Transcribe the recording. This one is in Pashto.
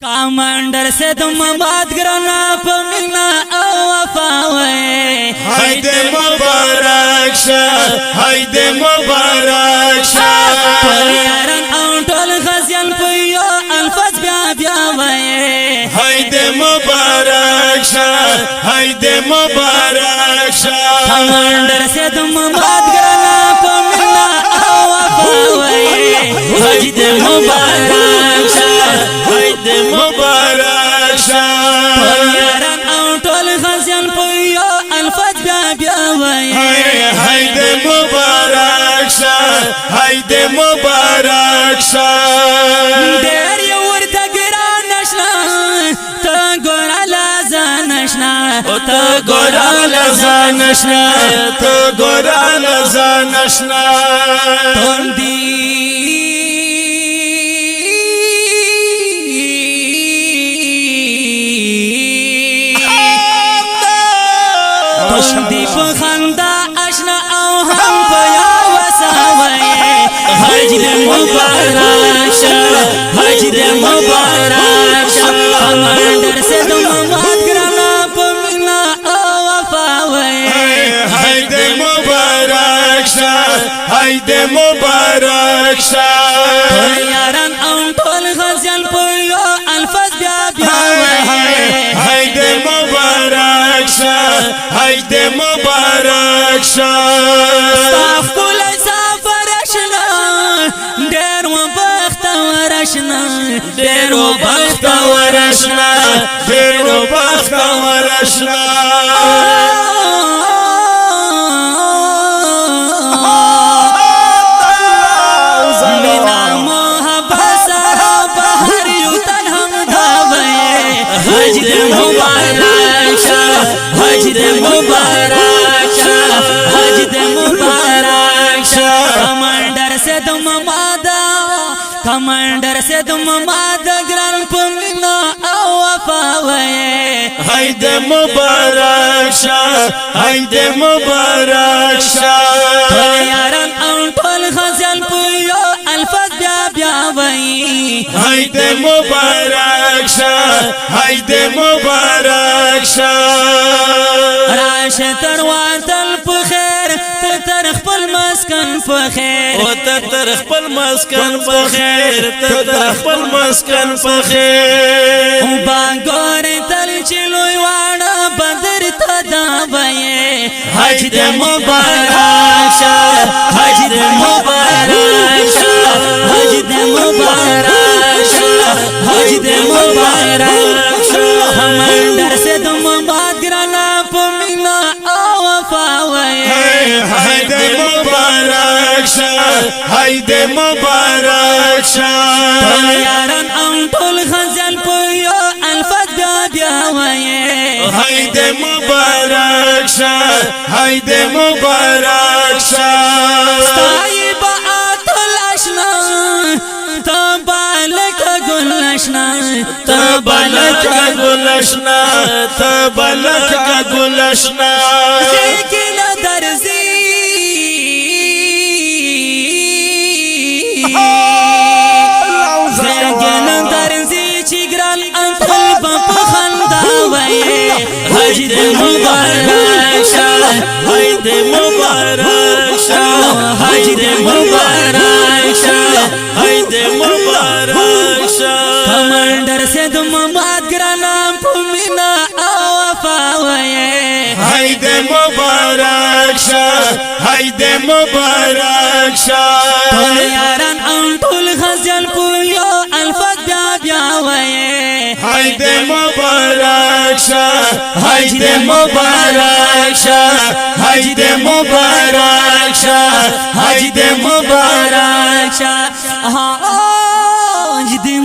کمانډر سے تم بات کرنا پمینا او وفاوے حید مبارک شاه حید مبارک شاه پریارن او ټول غزل پيو الفاظ بیا وے حید مبارک شاه حید مبارک شاه کمانډر سے تم بات کرنا پمینا او وفاوے حید مبارک شاه حید مبارک شاه پریارن او ټول غزل پيو الفاظ بیا وے حید مبارک شاه حید مبارک شاه ډېر یو ورته ګران نشنا ته ګور لازم نشنا ته ګوران زنشنا ته ګوران زنشنا توندی په خندا آشنا او هم پیا وساوي حج دې مبارک شه حج دې مبارک شه کمانډر سے تم بات کرنا پمینا او وفاوي حید مبارک شاه حید مبارک شاه یاران او ټول غزل پيو الفاظ بیا حید مبارک شاه حید مبارک شاه صاف کول سفر شنا ډېر وخت ورشنا ډېر وخت ورشنا ډېر وخت ورشنا حج دې مبارک شه حج دې مبارک شه حج دې مبارک شه کمانډر سے تم کمانډر سے تم ګران پمینا او وفاوي حید مبارک شاه حید مبارک شاه یاران او ټول غزل پيو الفاظ بیا وي حید مبارک شاه حید مبارک شاه راشه تر واتل په خیر ته تر خپل مسکن په خیر او ته تر خپل مسکن په خیر ته تر خپل مسکن په خیر او باګور تل چلوي واړه بدر ته دا وې حج دې مبارک شه حج دې مبارک شه حج دې مبارک شه حج دې مبارک شه کمانډر سے تم بات کرنا پمینا او وفاوي حید مبارک شاه حید مبارک شاه یاران او ټول غزل پيو الفاظ بیا وې حید مبارک شاه حید مبارک شاه طيب اتل اشنا تبالك گلشنا تبالک گلشنا تبالک گلشنا لیکن درزی زرگن درزی چگرال انتل بپخندا وی حج دې مبارک شه حج دې مبارک شه حج دې مبارک شه حج دې مبارک شه کمانډر سے تم بات کرنا پمینا او وفاوي حید مبارک شاه حید مبارک شاه یاران او ټول غزل پيو الفاظ بیا وې حید مبارک شاه حید مبارک شاه حید مبارک شاه حید مبارک مبارک شه حج دې